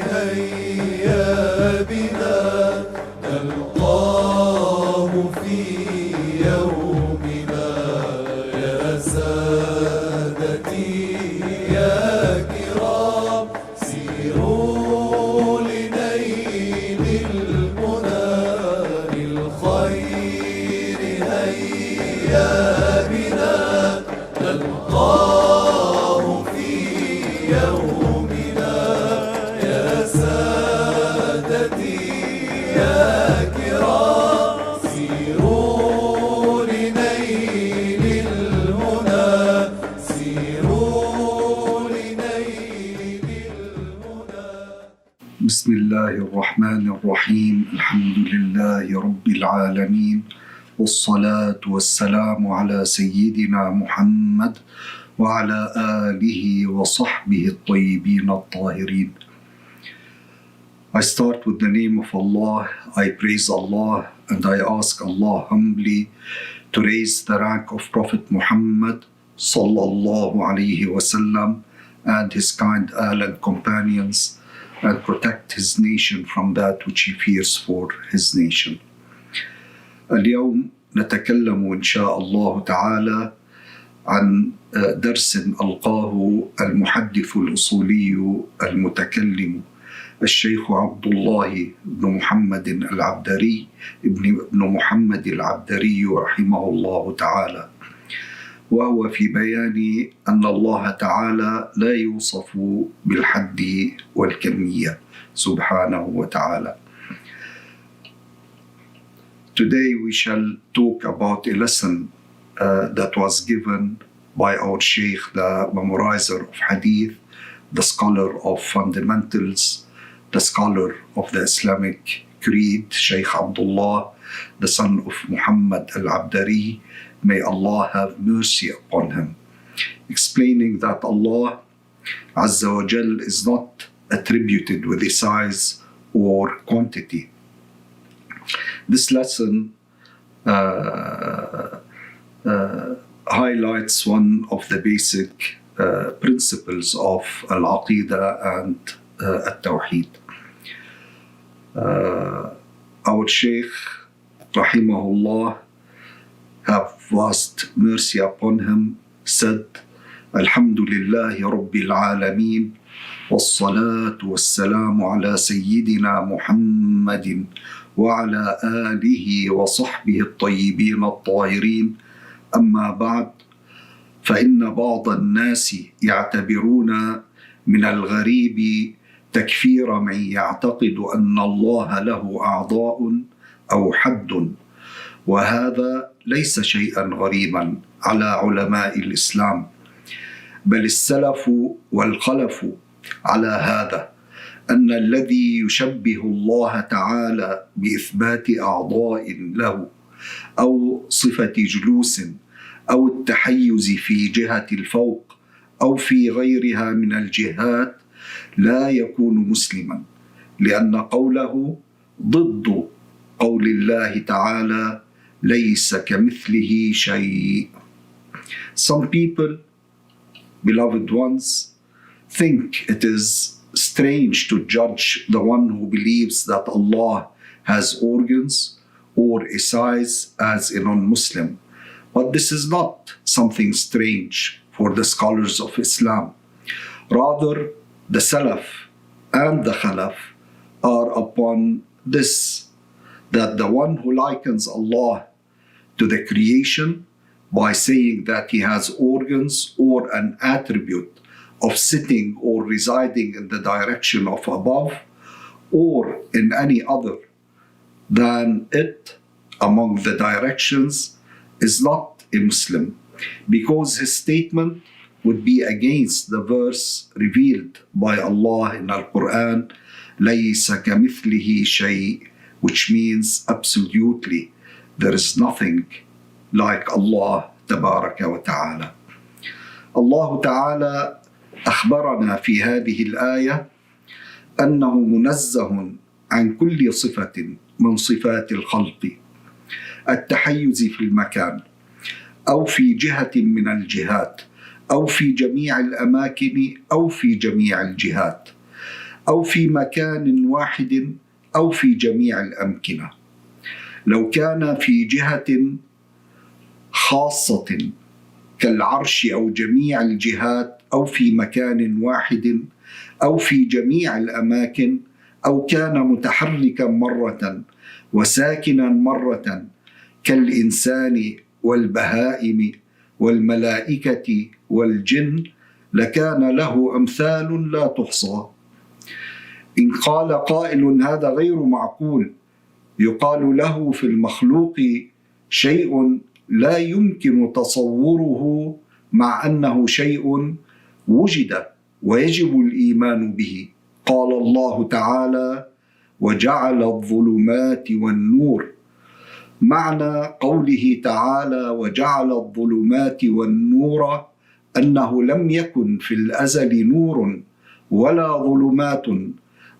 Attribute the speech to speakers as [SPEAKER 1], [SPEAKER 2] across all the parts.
[SPEAKER 1] هيا بنا نلقاه في يومنا يا سادتي يا كرام سيروا لنيل المنى للخير هيا بنا نلقاه في يومنا يا سادتي يا كرام سيروا لنيل المنى سيروا لنيل المنى.
[SPEAKER 2] بسم الله الرحمن الرحيم. الحمد لله رب العالمين، والصلاة والسلام على سيدنا محمد وعلى آله وصحبه الطيبين الطاهرين. I start with the name of Allah. I praise Allah and I ask Allah humbly to raise the rank of Prophet Muhammad sallallahu alayhi wasallam and his kind Ahl and companions, and protect his nation from that which he fears for his nation. اليوم نتكلم إن شاء الله تعالى عن درس ألقاه المحدث الأصولي المتكلم الشيخ عبد الله بن محمد العبدري ابن محمد العبدري رحمه الله تعالى، وهو في بيان أن الله تعالى لا يوصف بالحد والكمية سبحانه وتعالى. Today we shall talk about a lesson that was given by our Sheikh, the memorizer of Hadith, the scholar of fundamentals, the scholar of the Islamic creed, Sheikh Abdullah, the son of Muhammad al-Abdari, may Allah have mercy upon him, explaining that Allah Azza wa Jal is not attributed with a size or quantity. This lesson highlights one of the basic principles of Al-Aqidah and Al-Tawheed. Our Sheikh, Rahimahullah, have vast mercy upon him, said, Alhamdulillahi Rabbil Alameen, والصلاة والسلام على سيدنا محمد وعلى آله وصحبه الطيبين الطاهرين. أما بعد، فإن بعض الناس يعتبرون من الغريب تكفير من يعتقد أن الله له أعضاء أو حد، وهذا ليس شيئا غريبا على علماء الإسلام، بل السلف والخلف على هذا، أن الذي يشبه الله تعالى بإثبات أعضاء له أو صفة جلوس أو التحيز في جهة الفوق أو في غيرها من الجهات لا يكون مسلما، لأن قوله ضد قول الله تعالى ليس كمثله شيء. Some people, beloved ones, think it is strange to judge the one who believes that Allah has organs or a size as a non-Muslim. But this is not something strange for the scholars of Islam. Rather, the Salaf and the Khalaf are upon this, that the one who likens Allah to the creation by saying that he has organs or an attribute of sitting or residing in the direction of above or in any other than it among the directions is not a Muslim, because his statement would be against the verse revealed by Allah in Al-Quran, لَيْسَ كَمِثْلِهِ شَيْءٍ, which means absolutely there is nothing like Allah تبارك وتعالى. Allah تعالى أخبرنا في هذه الآية أنه منزه عن كل صفة من صفات الخلق، التحيز في المكان أو في جهة من الجهات أو في جميع الأماكن أو في جميع الجهات، أو في مكان واحد أو في جميع الأمكنة. لو كان في جهة خاصة كالعرش أو جميع الجهات أو في مكان واحد أو في جميع الأماكن، أو كان متحركا مرة وساكنا مرة كالإنسان والبهائم والملائكة والجن، لكان له أمثال لا تحصى. إن قال قائل هذا غير معقول، يقال له في المخلوق شيء لا يمكن تصوره مع أنه شيء وجد ويجب الإيمان به. قال الله تعالى: وجعل الظلمات والنور. معنى قوله تعالى وجعل الظلمات والنور أنه لم يكن في الأزل نور ولا ظلمات،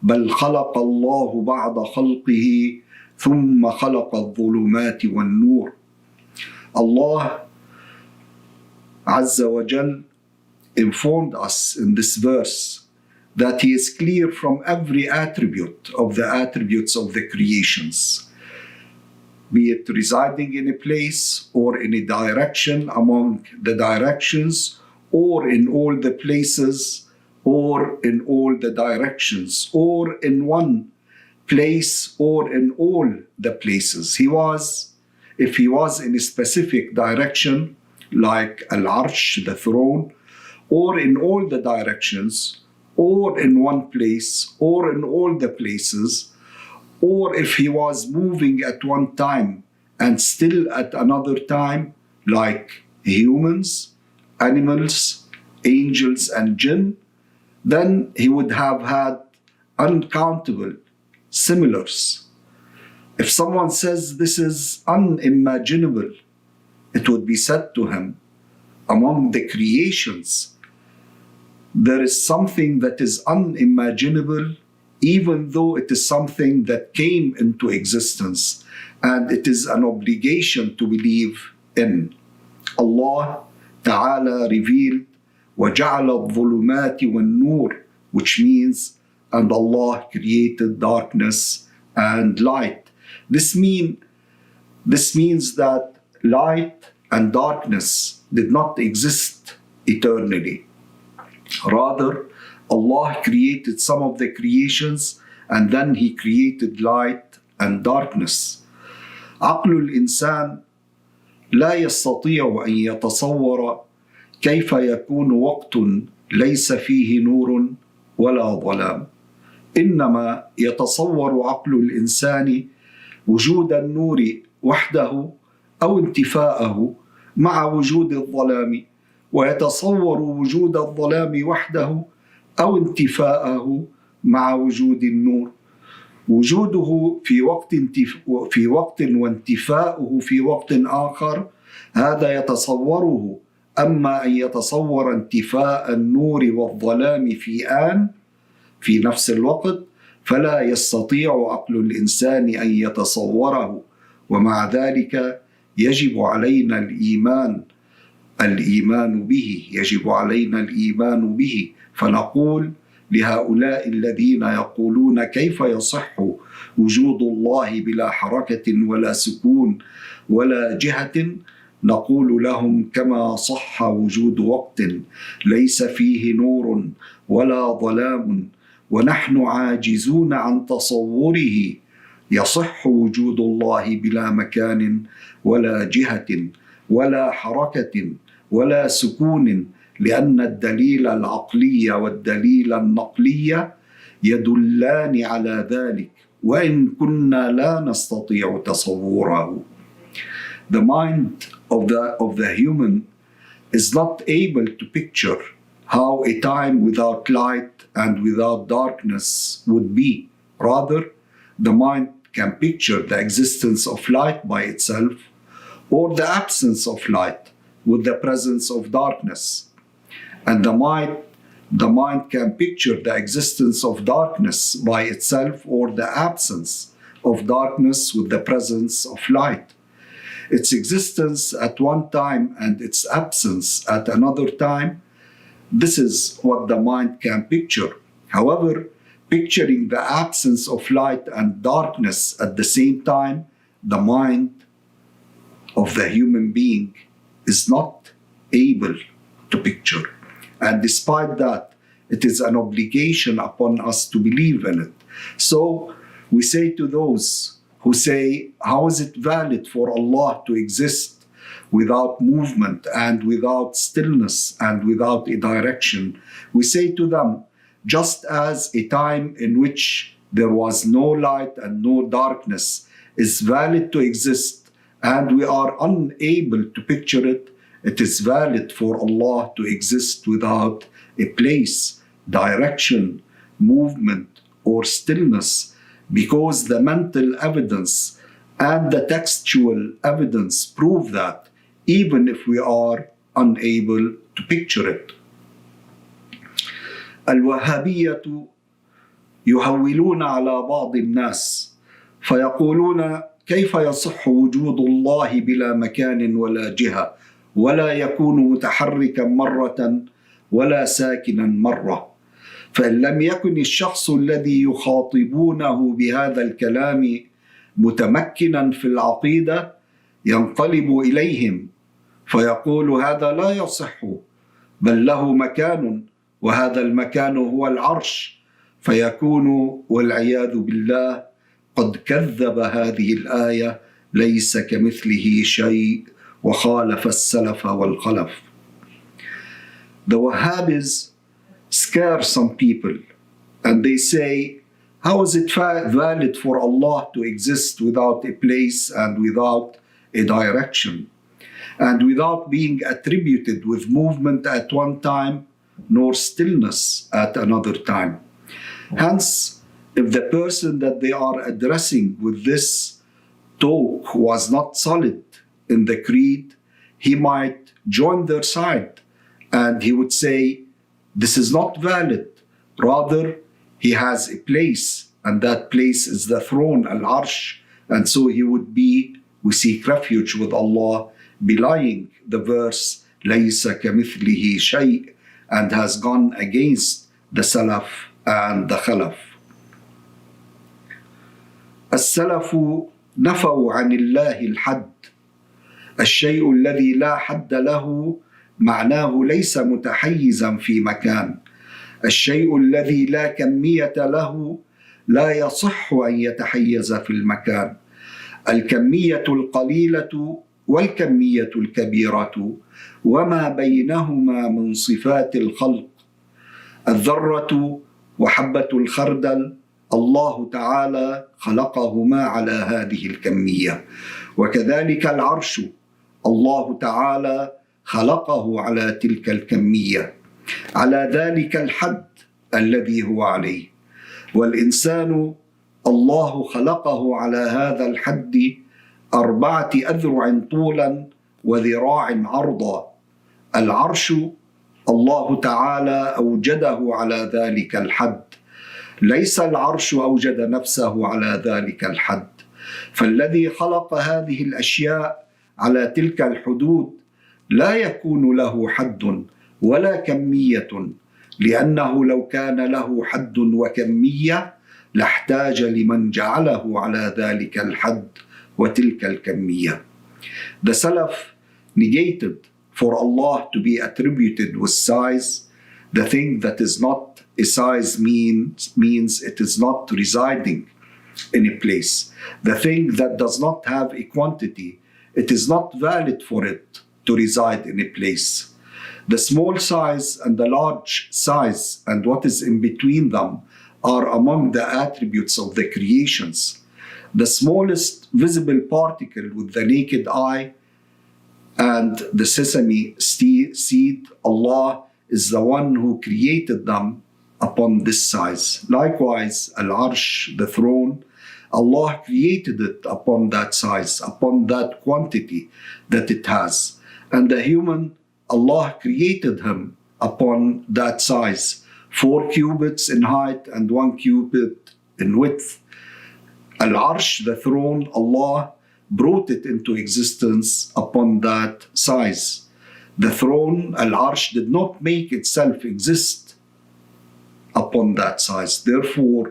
[SPEAKER 2] بل خلق الله بعد خلقه ثم خلق الظلمات والنور. Allah Azza wa Jal informed us in this verse that He is clear from every attribute of the attributes of the creations, be it residing in a place or in a direction among the directions, or in all the places, or in all the directions, or in one place, or in all the places. If he was in a specific direction, like Al-Arsh, the throne, or in all the directions, or in one place, or in all the places, or if he was moving at one time and still at another time, like humans, animals, angels, and jinn, then he would have had uncountable similars. If someone says this is unimaginable, it would be said to him, among the creations, there is something that is unimaginable, even though it is something that came into existence, and it is an obligation to believe in. Allah Ta'ala revealed, وَجَعَلَ الظُّلُمَاتِ وَالنُّورِ, which means, and Allah created darkness and light. This means that light and darkness did not exist eternally. Rather, Allah created some of the creations and then He created light and darkness. عقل الإنسان لا يستطيع أن يتصور كيف يكون وقت ليس فيه نور ولا ظلام، إنما يتصور عقل الإنسان وجود النور وحده أو انتفاءه مع وجود الظلام، ويتصور وجود الظلام وحده أو انتفاءه مع وجود النور. وجوده في وقت وانتفاؤه في وقت آخر، هذا يتصوره. أما أن يتصور انتفاء النور والظلام في نفس الوقت، فلا يستطيع عقل الإنسان أن يتصوره. ومع ذلك يجب علينا الإيمان به، يجب علينا الإيمان به. فنقول لهؤلاء الذين يقولون كيف يصح وجود الله بلا حركة ولا سكون ولا جهة، نقول لهم كما صح وجود وقت ليس فيه نور ولا ظلام ونحن عاجزون عن تصوره، يصح وجود الله بلا مكان ولا جهة ولا حركة ولا سكون، لأن الدليل العقلي والدليل النقلي يدلان على ذلك وإن كنا لا نستطيع تصوره. The mind of the human is not able to picture how a time without light and without darkness would be. Rather, the mind can picture the existence of light by itself or the absence of light with the presence of darkness. And the mind can picture the existence of darkness by itself or the absence of darkness with the presence of light. Its existence at one time and its absence at another time, this is what the mind can picture. However, picturing the absence of light and darkness at the same time, the mind of the human being is not able to picture. And despite that, it is an obligation upon us to believe in it. So we say to those who say, how is it valid for Allah to exist without movement and without stillness and without a direction? We say to them, just as a time in which there was no light and no darkness is valid to exist and we are unable to picture it, it is valid for Allah to exist without a place, direction, movement, or stillness, because the mental evidence and the textual evidence prove that, even if we are unable to picture it. الوهابية يهولون على بعض الناس فيقولون كيف يصح وجود الله بلا مكان ولا جهة ولا يكون متحركا مرة ولا ساكنا مرة. فإن لم يكن الشخص الذي يخاطبونه بهذا الكلام متمكنا في العقيدة ينقلب إليهم فيقول هذا لا يصح بل له مكان وهذا المكان هو العرش، فيكون والعياذ بالله قد كذب هذه الآية ليس كمثله شيء وخالف السلف والخلف. The Wahhabis scare some people and they say, how is it valid for Allah to exist without a place and without a direction and without being attributed with movement at one time nor stillness at another time? Hence, if the person that they are addressing with this talk was not solid in the creed, he might join their side and he would say, this is not valid. Rather, he has a place, and that place is the throne, Al-Arsh, and so he would be, we seek refuge with Allah, belying the verse, لَيْسَ كَمِثْلِهِ شَيْءٍ, and has gone against the Salaf and the Khalaf. السلف نفوا عن الله الحد. الشيء الذي لا حد له معناه ليس متحيزا في مكان. الشيء الذي لا كمية له لا يصح أن يتحيز في المكان. الكمية القليلة والكمية الكبيرة وما بينهما من صفات الخلق. الذرة وحبة الخردل الله تعالى خلقهما على هذه الكمية، وكذلك العرش الله تعالى خلقه على تلك الكمية، على ذلك الحد الذي هو عليه. والإنسان الله خلقه على هذا الحد 4 أذرع طولا وذراع عرضا. العرش الله تعالى أوجده على ذلك الحد، ليس العرش أوجد نفسه على ذلك الحد. فالذي خلق هذه الأشياء على تلك الحدود لا يكون له حد ولا كمية، لأنه لو كان له حد وكمية لاحتاج لمن جعله على ذلك الحد وتلك الكمية. The Salaf negated for Allah to be attributed with size. The thing that is not a size means it is not residing in a place. The thing that does not have a quantity, it is not valid for it to reside in a place. The small size and the large size and what is in between them are among the attributes of the creations. The smallest visible particle with the naked eye and the sesame seed, Allah is the one who created them upon this size. Likewise, Al-Arsh, the throne, Allah created it upon that size, upon that quantity that it has. And the human, Allah created him upon that size, 4 cubits in height and 1 cubit in width. Al-Arsh, the throne, Allah brought it into existence upon that size. The throne, Al-Arsh, did not make itself exist upon that size. Therefore,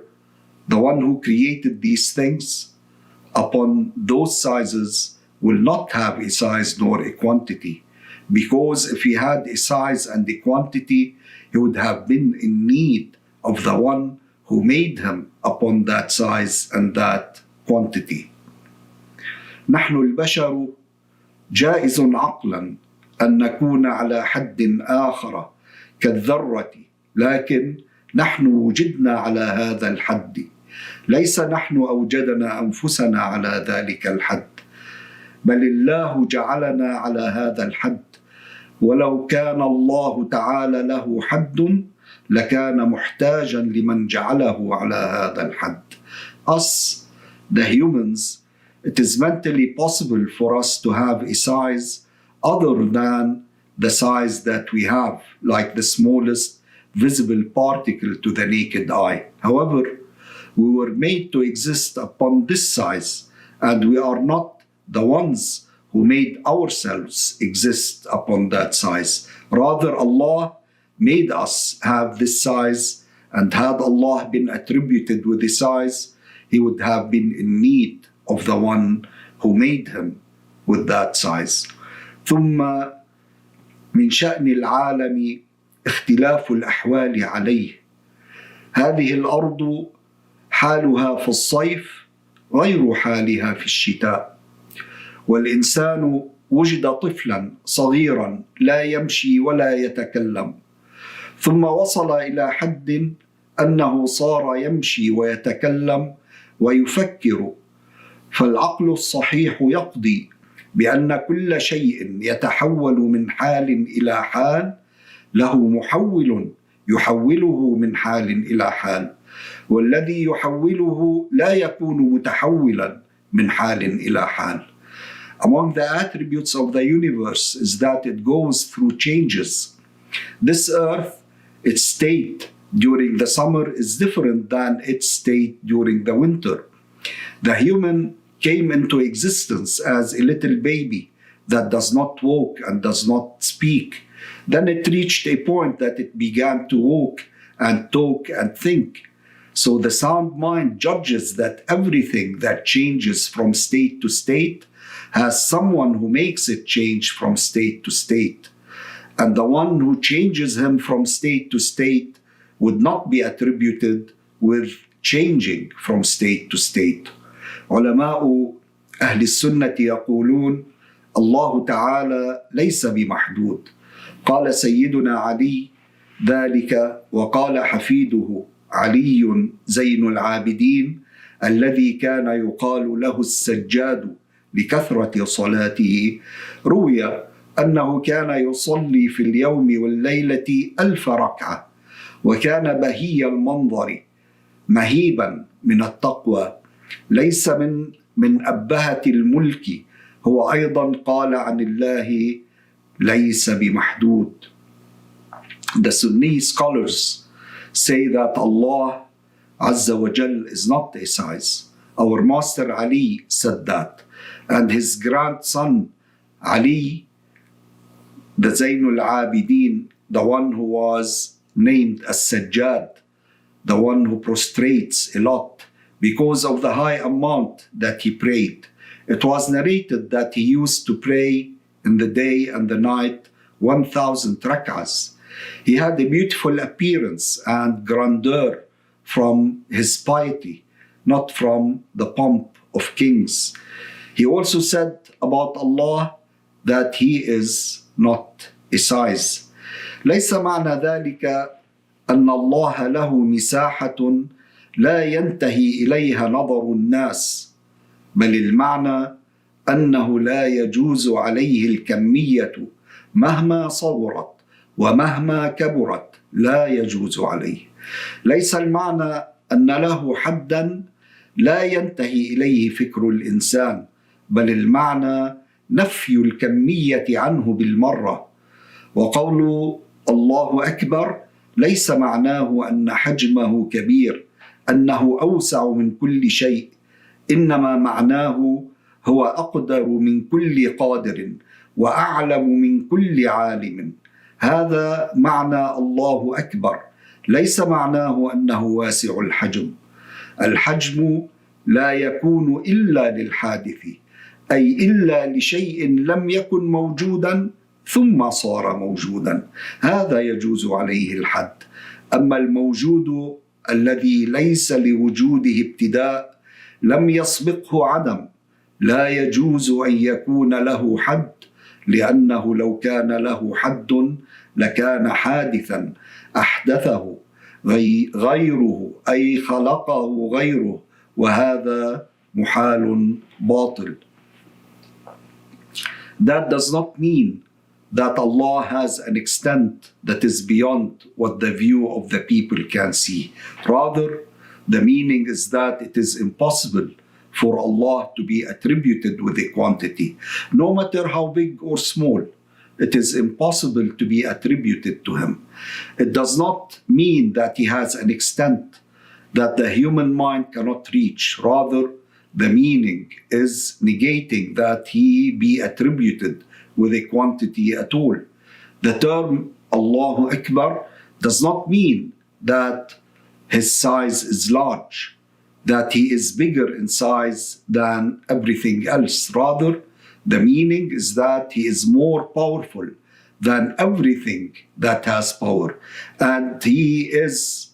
[SPEAKER 2] the one who created these things upon those sizes will not have a size nor a quantity, because if he had a size and a quantity, he would have been in need of the one who made him upon that size and that quantity. نحن البشر جائز عقلا أن نكون على حد آخر كالذرة، لكن نحن وجدنا على هذا الحد، ليس نحن أوجدنا أنفسنا على ذلك الحد، بل الله جعلنا على هذا الحد. ولو كان الله تعالى له حد لكان محتاجا لمن جعله على هذا الحد. Us, the humans, it is mentally possible for us to have a size other than the size that we have, like the smallest visible particle to the naked eye. However, we were made to exist upon this size, and we are not the ones who made ourselves exist upon that size. Rather, Allah made us have this size, and had Allah been attributed with the size, he would have been in need of the one who made him with that size. ثم من شأن العالم اختلاف الأحوال عليه. هذه الأرض حالها في الصيف غير حالها في الشتاء، والإنسان وجد طفلا صغيرا لا يمشي ولا يتكلم، ثم وصل إلى حد أنه صار يمشي ويتكلم ويفكر. فالعقل الصحيح يقضي بأن كل شيء يتحول من حال إلى حال له محول يحوله من حال إلى حال، والذي يحوله لا يكون متحولا من حال إلى حال. Among the attributes of the universe is that it goes through changes. This earth, its state during the summer is different than its state during the winter. The human came into existence as a little baby that does not walk and does not speak. Then it reached a point that it began to walk and talk and think. So the sound mind judges that everything that changes from state to state has someone who makes it change from state to state. And the one who changes him from state to state would not be attributed with changing from state to state. علماء أهل السنة يقولون الله تعالى ليس بمحدود. قال سيدنا علي ذلك، وقال حفيده علي زين العابدين الذي كان يقال له السجاد لكثرة صلاته، روي أنه كان يصلي في اليوم والليلة 1000 ركعة، وكان بهي المنظر مهيبا من التقوى، ليس من أبهة الملك. هو أيضا قال عن الله ليس بمحدود. The Sunni scholars say that Allah Azza wa Jal is not a size. Our Master Ali said that, and his grandson Ali, the Zainul Abidin, the one who was named as Sajjad, the one who prostrates a lot because of the high amount that he prayed. It was narrated that he used to pray in the day and the night 1000 rak'ahs. He had a beautiful appearance and grandeur from his piety, not from the pomp of kings. He also said about Allah that he is not a size. ليس معنى ذلك أن الله له مساحة لا ينتهي إليها نظر الناس، بل المعنى أنه لا يجوز عليه الكمية مهما صغرت ومهما كبرت، لا يجوز عليه. ليس المعنى أن له حدا لا ينتهي إليه فكر الإنسان، بل المعنى نفي الكمية عنه بالمرة. وقول الله أكبر ليس معناه أن حجمه كبير، أنه أوسع من كل شيء، إنما معناه هو أقدر من كل قادر وأعلم من كل عالم. هذا معنى الله أكبر، ليس معناه أنه واسع الحجم. الحجم لا يكون إلا للحادث، أي إلا لشيء لم يكن موجودا ثم صار موجودا، هذا يجوز عليه الحد. أما الموجود الذي ليس لوجوده ابتداء، لم يسبقه عدم، لا يجوز أن يكون له حد، لأنه لو كان له حد لكان حادثا أحدثه غيره، أي خلقه غيره، وهذا محال باطل. That does not mean that Allah has an extent that is beyond what the view of the people can see. Rather, the meaning is that it is impossible for Allah to be attributed with a quantity. No matter how big or small, it is impossible to be attributed to Him. It does not mean that He has an extent that the human mind cannot reach. Rather, the meaning is negating that He be attributed with a quantity at all. The term Allahu Akbar does not mean that His size is large, that He is bigger in size than everything else. Rather, the meaning is that He is more powerful than everything that has power, and He is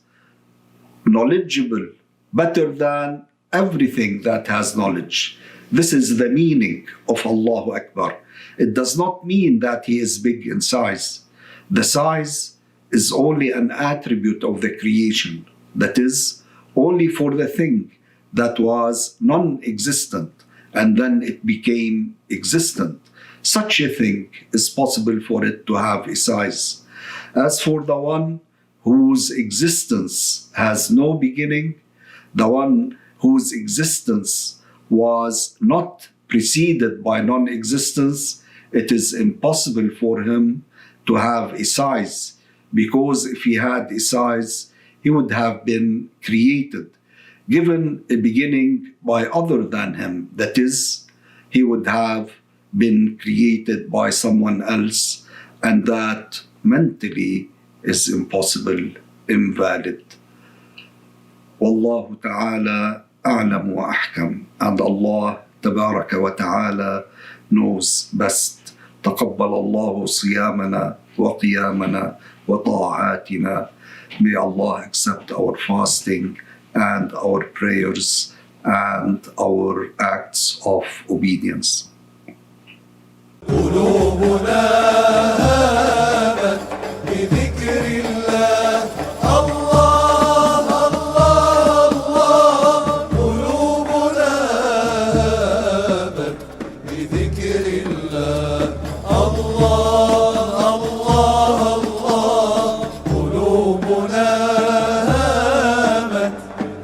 [SPEAKER 2] knowledgeable better than everything that has knowledge. This is the meaning of Allahu Akbar. It does not mean that He is big in size. The size is only an attribute of the creation, that is, only for the thing that was non-existent and then it became existent. Such a thing is possible for it to have a size. As for the one whose existence has no beginning, the one whose existence was not preceded by non-existence, it is impossible for Him to have a size, because if He had a size, He would have been created, given a beginning by other than Him. That is, He would have been created by someone else, and that mentally is impossible, invalid. Wallahu ta'ala a'lam wa ahkam. And Allah tabaraka wa ta'ala knows best. تقبل الله صيامنا وقيامنا وطاعاتنا. May Allah accept our fasting and our prayers and our acts of obedience.
[SPEAKER 1] قلوبنا هامت بذكر الله. الله الله الله. قلوبنا هامت بذكر الله. الله الله الله. قلوبنا هامت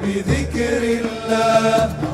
[SPEAKER 1] بذكر الله.